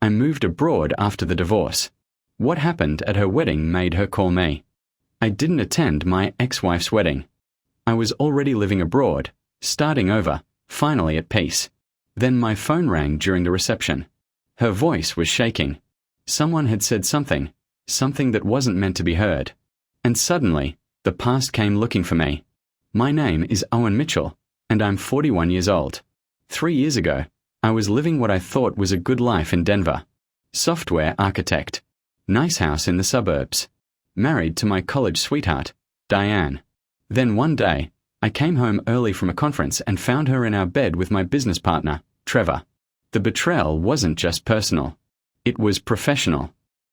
I moved abroad after the divorce. What happened at her wedding made her call me. I didn't attend my ex-wife's wedding. I was already living abroad, starting over, finally at peace. Then my phone rang during the reception. Her voice was shaking. Someone had said something that wasn't meant to be heard. And suddenly, the past came looking for me. My name is Owen Mitchell, and I'm 41 years old. 3 years ago, I was living what I thought was a good life in Denver. Software architect. Nice house in the suburbs. Married to my college sweetheart, Diane. Then one day, I came home early from a conference and found her in our bed with my business partner, Trevor. The betrayal wasn't just personal. It was professional.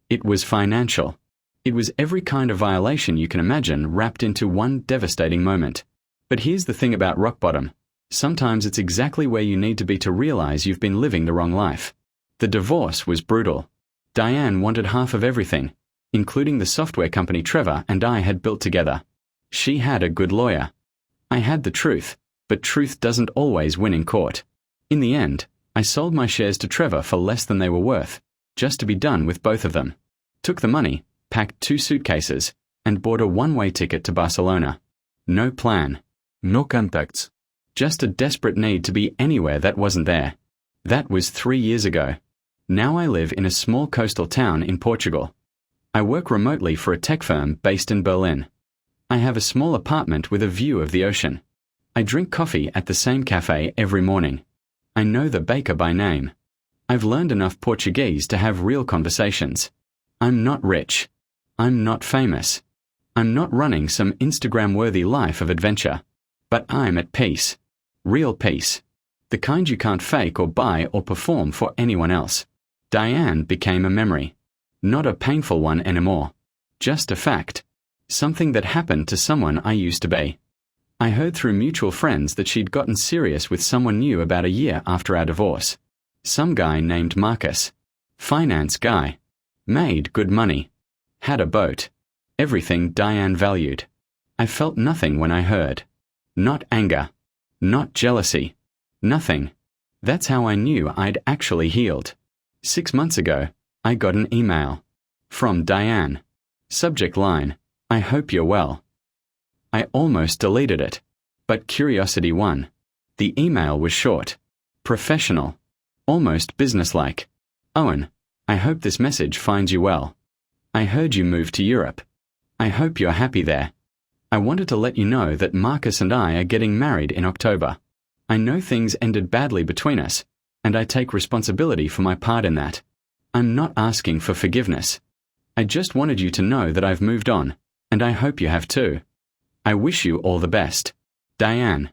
It was financial. It was every kind of violation you can imagine wrapped into one devastating moment. But here's the thing about rock bottom. Sometimes it's exactly where you need to be to realize you've been living the wrong life. The divorce was brutal. Diane wanted half of everything, including the software company Trevor and I had built together. She had a good lawyer. I had the truth, but truth doesn't always win in court. In the end, I sold my shares to Trevor for less than they were worth, just to be done with both of them. Took the money, packed 2 suitcases, and bought a one-way ticket to Barcelona. No plan. No contacts. Just a desperate need to be anywhere that wasn't there. That was 3 years ago. Now I live in a small coastal town in Portugal. I work remotely for a tech firm based in Berlin. I have a small apartment with a view of the ocean. I drink coffee at the same cafe every morning. I know the baker by name. I've learned enough Portuguese to have real conversations. I'm not rich. I'm not famous. I'm not running some Instagram-worthy life of adventure. But I'm at peace. Real peace. The kind you can't fake or buy or perform for anyone else. Diane became a memory. Not a painful one anymore. Just a fact. Something that happened to someone I used to be. I heard through mutual friends that she'd gotten serious with someone new about a year after our divorce. Some guy named Marcus. Finance guy. Made good money. Had a boat. Everything Diane valued. I felt nothing when I heard. Not anger. Not jealousy. Nothing. That's how I knew I'd actually healed. 6 months ago, I got an email. From Diane. Subject line, I hope you're well. I almost deleted it. But curiosity won. The email was short. Professional. Almost businesslike. Owen, I hope this message finds you well. I heard you moved to Europe. I hope you're happy there. I wanted to let you know that Marcus and I are getting married in October. I know things ended badly between us, and I take responsibility for my part in that. I'm not asking for forgiveness. I just wanted you to know that I've moved on, and I hope you have too. I wish you all the best. Diane.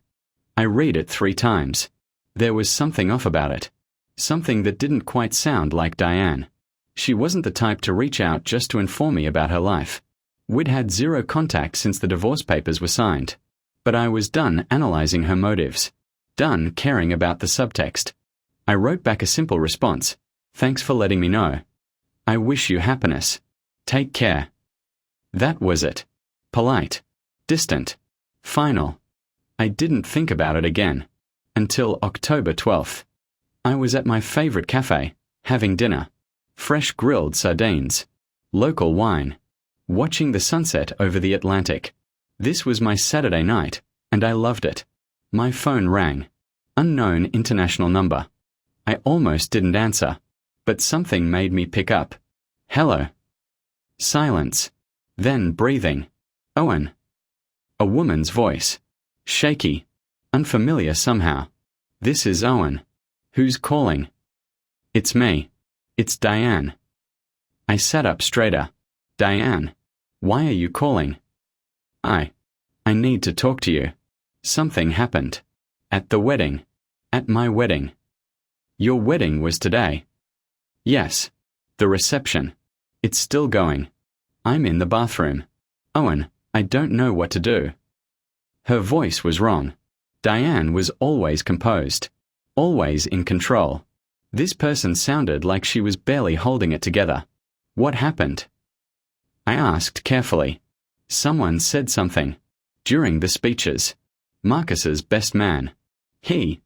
I read it 3 times. There was something off about it. Something that didn't quite sound like Diane. She wasn't the type to reach out just to inform me about her life. We'd had 0 contact since the divorce papers were signed. But I was done analyzing her motives. Done caring about the subtext. I wrote back a simple response. Thanks for letting me know. I wish you happiness. Take care. That was it. Polite. Distant. Final. I didn't think about it again. Until October 12th. I was at my favorite cafe, having dinner. Fresh grilled sardines. Local wine. Watching the sunset over the Atlantic. This was my Saturday night, and I loved it. My phone rang. Unknown international number. I almost didn't answer, but something made me pick up. Hello. Silence. Then breathing. Owen. A woman's voice. Shaky. Unfamiliar somehow. This is Owen. Who's calling? It's me. It's Diane. I sat up straighter. Diane. Why are you calling? I need to talk to you. Something happened. At the wedding. At my wedding. Your wedding was today. Yes. The reception. It's still going. I'm in the bathroom. Owen, I don't know what to do. Her voice was wrong. Diane was always composed. Always in control. This person sounded like she was barely holding it together. What happened? I asked carefully. Someone said something. During the speeches. Marcus's best man. He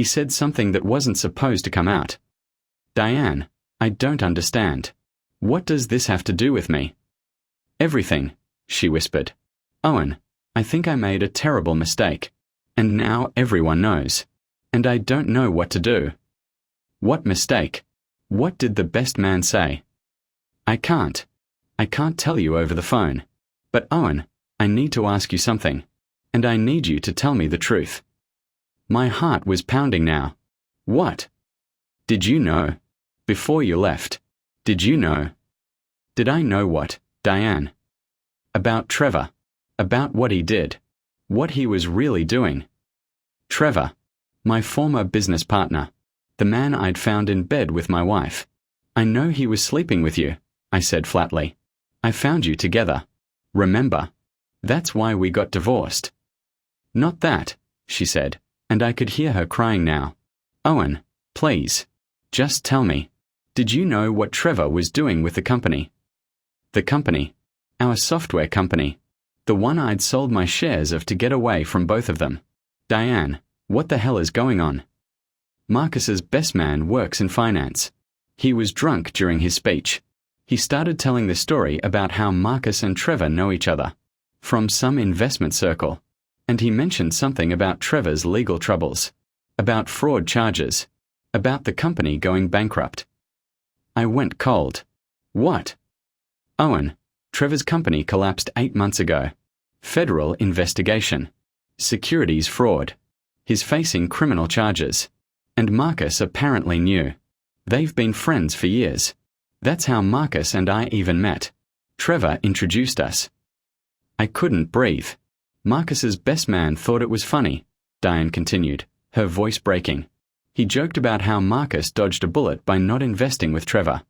said something that wasn't supposed to come out. Diane, I don't understand. What does this have to do with me? Everything, she whispered. Owen, I think I made a terrible mistake. And now everyone knows. And I don't know what to do. What mistake? What did the best man say? I can't tell you over the phone. But Owen, I need to ask you something. And I need you to tell me the truth. My heart was pounding now. What? Did you know? Before you left. Did you know? Did I know what, Diane? About Trevor. About what he did. What he was really doing. Trevor. My former business partner. The man I'd found in bed with my wife. I know he was sleeping with you, I said flatly. I found you together. Remember? That's why we got divorced. Not that, she said, and I could hear her crying now. Owen, please. Just tell me. Did you know what Trevor was doing with the company? The company. Our software company. The one I'd sold my shares of to get away from both of them. Diane, what the hell is going on? Marcus's best man works in finance. He was drunk during his speech. He started telling the story about how Marcus and Trevor know each other. From some investment circle. And he mentioned something about Trevor's legal troubles. About fraud charges. About the company going bankrupt. I went cold. What? Owen, Trevor's company collapsed 8 months ago. Federal investigation. Securities fraud. He's facing criminal charges. And Marcus apparently knew. They've been friends for years. That's how Marcus and I even met. Trevor introduced us. I couldn't breathe. Marcus's best man thought it was funny, Diane continued, her voice breaking. He joked about how Marcus dodged a bullet by not investing with Trevor.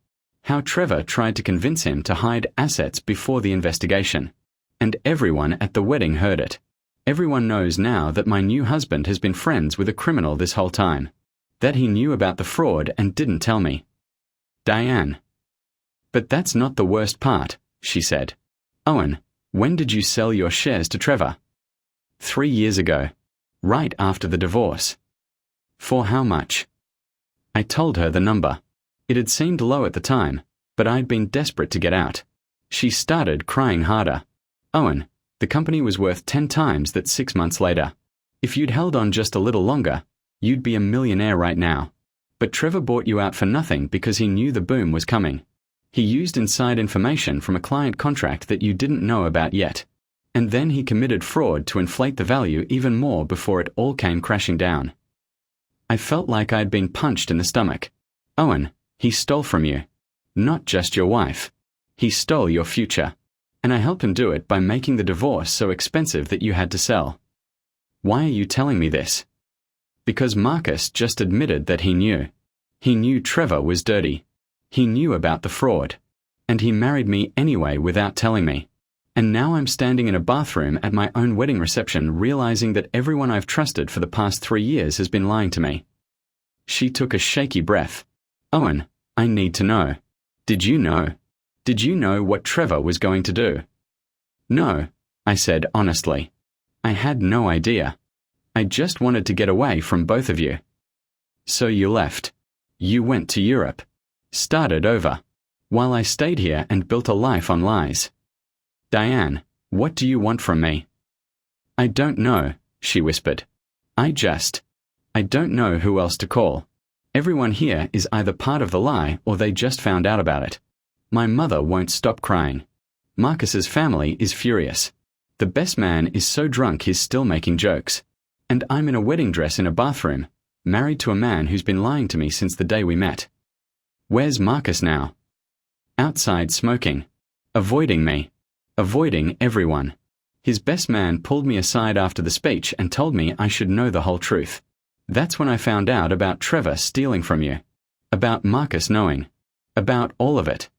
How Trevor tried to convince him to hide assets before the investigation. And everyone at the wedding heard it. Everyone knows now that my new husband has been friends with a criminal this whole time. That he knew about the fraud and didn't tell me. Diane. But that's not the worst part, she said. Owen, when did you sell your shares to Trevor? 3 years ago. Right after the divorce. For how much? I told her the number. It had seemed low at the time, but I'd been desperate to get out. She started crying harder. Owen, the company was worth 10 times that 6 months later. If you'd held on just a little longer, you'd be a millionaire right now. But Trevor bought you out for nothing because he knew the boom was coming. He used inside information from a client contract that you didn't know about yet. And then he committed fraud to inflate the value even more before it all came crashing down. I felt like I'd been punched in the stomach. Owen, he stole from you. Not just your wife. He stole your future. And I helped him do it by making the divorce so expensive that you had to sell. Why are you telling me this? Because Marcus just admitted that he knew. He knew Trevor was dirty. He knew about the fraud. And he married me anyway without telling me. And now I'm standing in a bathroom at my own wedding reception realizing that everyone I've trusted for the past 3 years has been lying to me. She took a shaky breath. Owen, I need to know. Did you know? Did you know what Trevor was going to do? No, I said honestly. I had no idea. I just wanted to get away from both of you. So you left. You went to Europe. Started over. While I stayed here and built a life on lies. Diane, what do you want from me? I don't know, she whispered. I don't know who else to call. Everyone here is either part of the lie or they just found out about it. My mother won't stop crying. Marcus's family is furious. The best man is so drunk he's still making jokes. And I'm in a wedding dress in a bathroom, married to a man who's been lying to me since the day we met. Where's Marcus now? Outside smoking. Avoiding me. Avoiding everyone. His best man pulled me aside after the speech and told me I should know the whole truth. That's when I found out about Trevor stealing from you. About Marcus knowing. About all of it.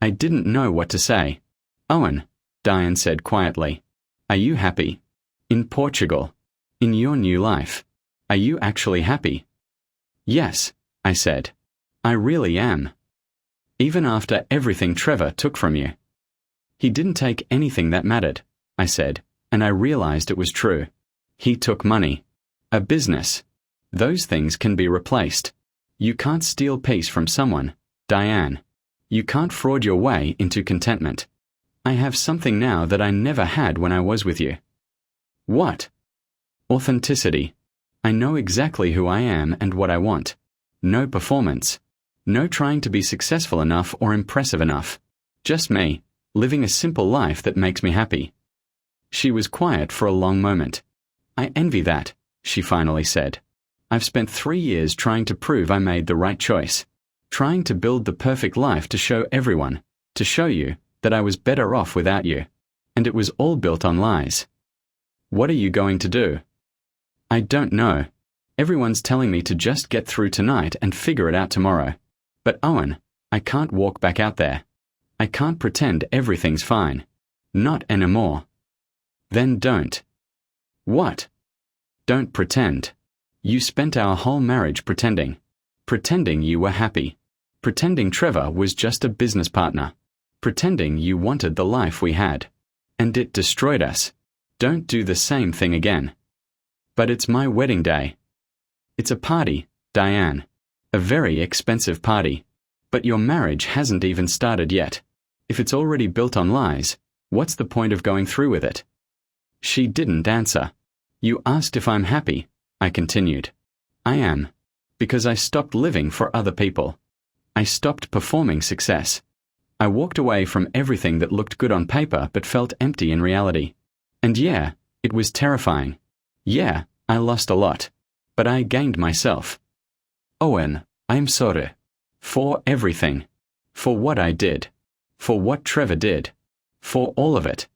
I didn't know what to say. Owen, Diane said quietly. Are you happy? In Portugal. In your new life. Are you actually happy? Yes, I said. I really am. Even after everything Trevor took from you. He didn't take anything that mattered, I said, and I realized it was true. He took money. A business. Those things can be replaced. You can't steal peace from someone, Diane. You can't fraud your way into contentment. I have something now that I never had when I was with you. What? Authenticity. I know exactly who I am and what I want. No performance. No trying to be successful enough or impressive enough. Just me, living a simple life that makes me happy. She was quiet for a long moment. I envy that, she finally said. I've spent 3 years trying to prove I made the right choice. Trying to build the perfect life to show everyone, to show you, that I was better off without you. And it was all built on lies. What are you going to do? I don't know. Everyone's telling me to just get through tonight and figure it out tomorrow. But Owen, I can't walk back out there. I can't pretend everything's fine. Not anymore. Then don't. What? Don't pretend. You spent our whole marriage pretending. Pretending you were happy. Pretending Trevor was just a business partner. Pretending you wanted the life we had. And it destroyed us. Don't do the same thing again. But it's my wedding day. It's a party, Diane. A very expensive party. But your marriage hasn't even started yet. If it's already built on lies, what's the point of going through with it? She didn't answer. You asked if I'm happy, I continued. I am. Because I stopped living for other people. I stopped performing success. I walked away from everything that looked good on paper but felt empty in reality. And yeah, it was terrifying. Yeah, I lost a lot. But I gained myself. Owen, I'm sorry. For everything. For what I did. For what Trevor did. For all of it.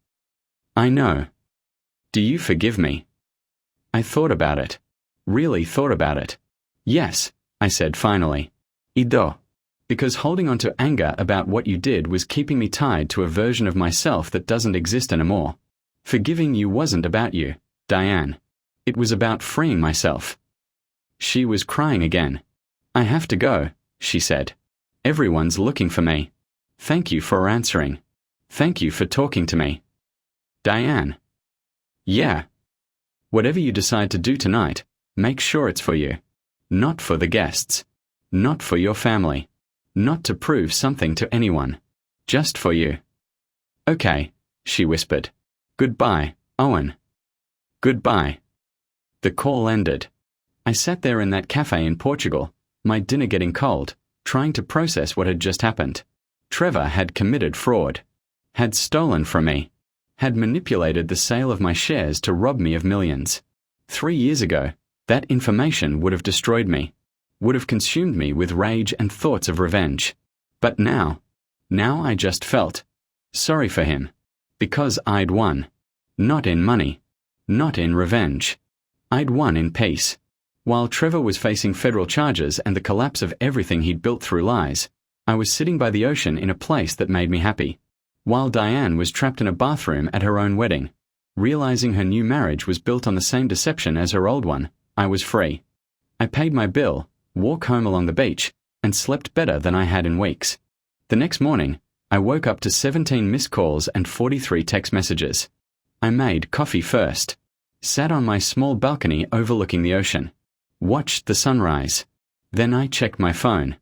I know. Do you forgive me? I thought about it. Really thought about it. Yes, I said finally. I do. Because holding on to anger about what you did was keeping me tied to a version of myself that doesn't exist anymore. Forgiving you wasn't about you, Diane. It was about freeing myself. She was crying again. I have to go, she said. Everyone's looking for me. Thank you for answering. Thank you for talking to me. Diane. Yeah. Whatever you decide to do tonight, make sure it's for you. Not for the guests. Not for your family. Not to prove something to anyone. Just for you. Okay, she whispered. Goodbye, Owen. Goodbye. The call ended. I sat there in that cafe in Portugal, my dinner getting cold, trying to process what had just happened. Trevor had committed fraud. Had stolen from me. Had manipulated the sale of my shares to rob me of millions. 3 years ago, that information would have destroyed me. Would have consumed me with rage and thoughts of revenge. But now I just felt sorry for him. Because I'd won. Not in money. Not in revenge. I'd won in peace. While Trevor was facing federal charges and the collapse of everything he'd built through lies, I was sitting by the ocean in a place that made me happy. While Diane was trapped in a bathroom at her own wedding, realizing her new marriage was built on the same deception as her old one, I was free. I paid my bill, walked home along the beach, and slept better than I had in weeks. The next morning, I woke up to 17 missed calls and 43 text messages. I made coffee first, sat on my small balcony overlooking the ocean, watched the sunrise. Then I checked my phone.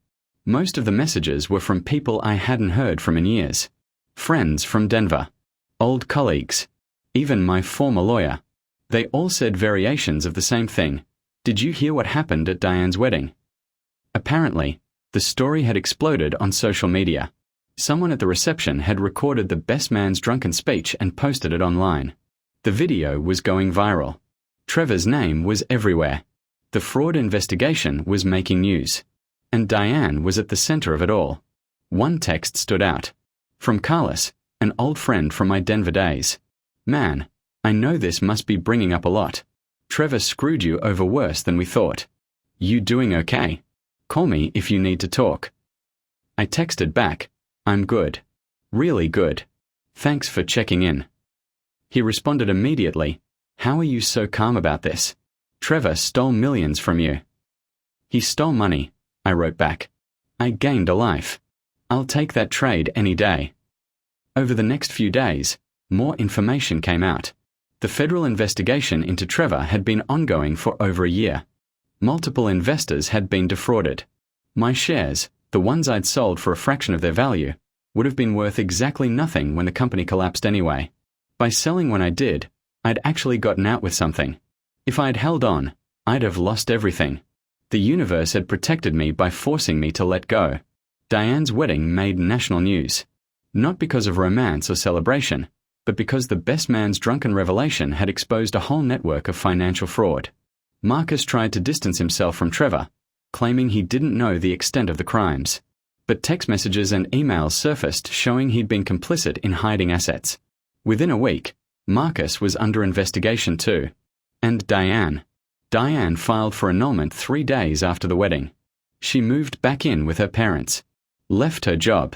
Most of the messages were from people I hadn't heard from in years. Friends from Denver. Old colleagues. Even my former lawyer. They all said variations of the same thing. Did you hear what happened at Diane's wedding? Apparently, the story had exploded on social media. Someone at the reception had recorded the best man's drunken speech and posted it online. The video was going viral. Trevor's name was everywhere. The fraud investigation was making news. And Diane was at the center of it all. One text stood out. From Carlos, an old friend from my Denver days. Man, I know this must be bringing up a lot. Trevor screwed you over worse than we thought. You doing okay? Call me if you need to talk. I texted back, I'm good. Really good. Thanks for checking in. He responded immediately, how are you so calm about this? Trevor stole millions from you. He stole money, I wrote back. I gained a life. I'll take that trade any day. Over the next few days, more information came out. The federal investigation into Trevor had been ongoing for over a year. Multiple investors had been defrauded. My shares, The ones I'd sold for a fraction of their value would have been worth exactly nothing when the company collapsed anyway. By selling when I did, I'd actually gotten out with something. If I'd held on, I'd have lost everything. The universe had protected me by forcing me to let go. Diane's wedding made national news. Not because of romance or celebration, but because the best man's drunken revelation had exposed a whole network of financial fraud. Marcus tried to distance himself from Trevor, claiming he didn't know the extent of the crimes. But text messages and emails surfaced showing he'd been complicit in hiding assets. Within a week, Marcus was under investigation too. And Diane. Diane filed for annulment 3 days after the wedding. She moved back in with her parents, left her job,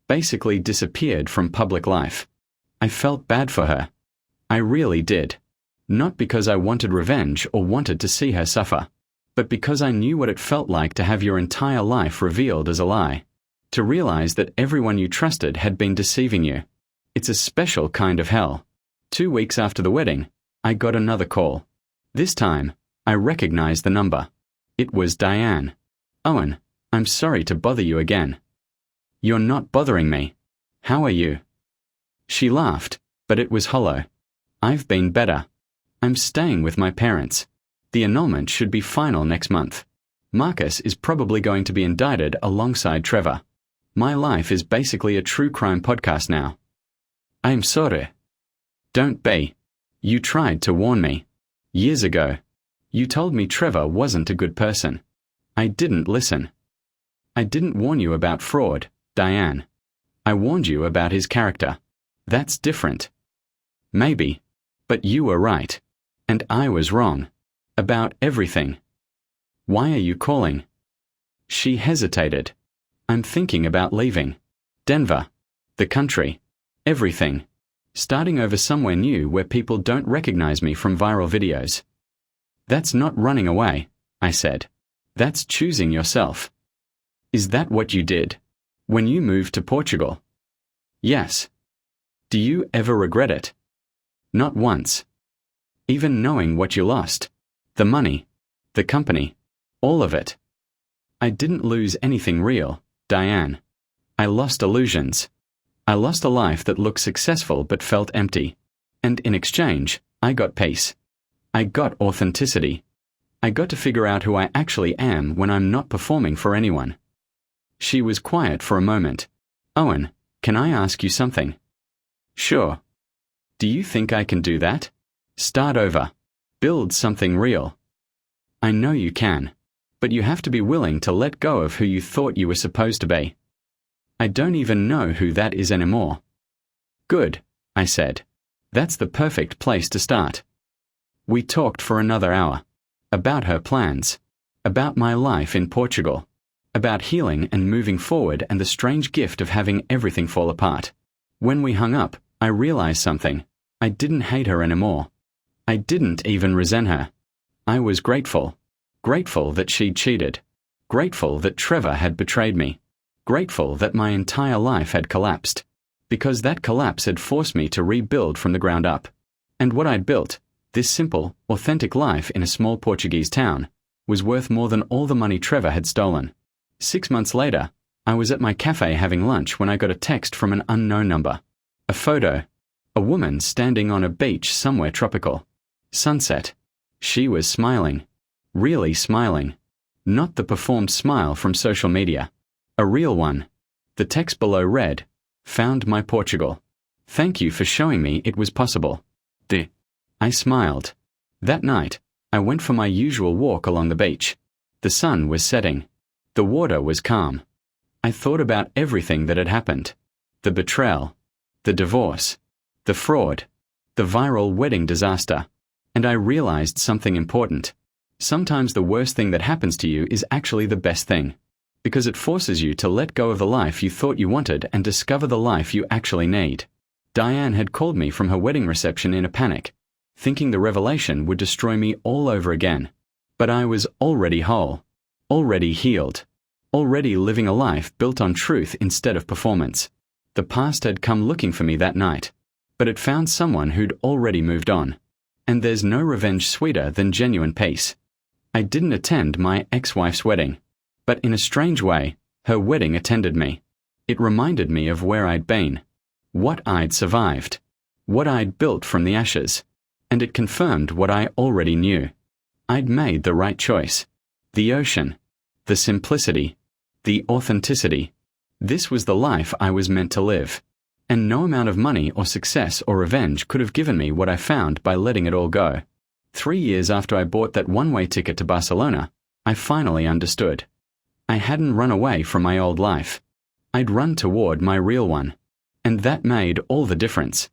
basically disappeared from public life. I felt bad for her. I really did. Not because I wanted revenge or wanted to see her suffer, but because I knew what it felt like to have your entire life revealed as a lie. To realize that everyone you trusted had been deceiving you. It's a special kind of hell. 2 weeks after the wedding, I got another call. This time, I recognized the number. It was Diane. "Owen, I'm sorry to bother you again." "You're not bothering me. How are you?" She laughed, but it was hollow. "I've been better. I'm staying with my parents. The annulment should be final next month. Marcus is probably going to be indicted alongside Trevor. My life is basically a true crime podcast now." "I'm sorry." "Don't be. You tried to warn me. Years ago. You told me Trevor wasn't a good person. I didn't listen. I didn't warn you about fraud, Diane. I warned you about his character. That's different." "Maybe. But you were right. And I was wrong. About everything." "Why are you calling?" She hesitated. "I'm thinking about leaving. Denver. The country. Everything. Starting over somewhere new where people don't recognize me from viral videos." "That's not running away," I said. "That's choosing yourself." "Is that what you did? When you moved to Portugal?" "Yes." "Do you ever regret it?" "Not once. Even knowing what you lost. The money. The company. All of it." "I didn't lose anything real, Diane. I lost illusions. I lost a life that looked successful but felt empty. And in exchange, I got peace. I got authenticity. I got to figure out who I actually am when I'm not performing for anyone." She was quiet for a moment. "Owen, can I ask you something?" "Sure." "Do you think I can do that? Start over. Build something real?" "I know you can. But you have to be willing to let go of who you thought you were supposed to be." "I don't even know who that is anymore." "Good," I said. "That's the perfect place to start." We talked for another hour. About her plans. About my life in Portugal. About healing and moving forward and the strange gift of having everything fall apart. When we hung up, I realized something. I didn't hate her anymore. I didn't even resent her. I was grateful. Grateful that she'd cheated. Grateful that Trevor had betrayed me. Grateful that my entire life had collapsed. Because that collapse had forced me to rebuild from the ground up. And what I'd built, this simple, authentic life in a small Portuguese town, was worth more than all the money Trevor had stolen. 6 months later, I was at my cafe having lunch when I got a text from an unknown number. A photo. A woman standing on a beach somewhere tropical. Sunset. She was smiling. Really smiling. Not the performed smile from social media. A real one. The text below read, "Found my Portugal. Thank you for showing me it was possible." I smiled. That night, I went for my usual walk along the beach. The sun was setting. The water was calm. I thought about everything that had happened. The betrayal. The divorce. The fraud. The viral wedding disaster. And I realized something important. Sometimes the worst thing that happens to you is actually the best thing. Because it forces you to let go of the life you thought you wanted and discover the life you actually need. Diane had called me from her wedding reception in a panic, thinking the revelation would destroy me all over again. But I was already whole, already healed, already living a life built on truth instead of performance. The past had come looking for me that night, but it found someone who'd already moved on. And there's no revenge sweeter than genuine peace. I didn't attend my ex-wife's wedding, but in a strange way, Her wedding attended me. It reminded me of where I'd been, what I'd survived, what I'd built from the ashes, and it confirmed what I already knew. I'd made the right choice. The ocean, the simplicity, the authenticity. This was the life I was meant to live, and no amount of money or success or revenge could have given me what I found by letting it all go. 3 years after I bought that one-way ticket to Barcelona, I finally understood. I hadn't run away from my old life. I'd run toward my real one. And that made all the difference.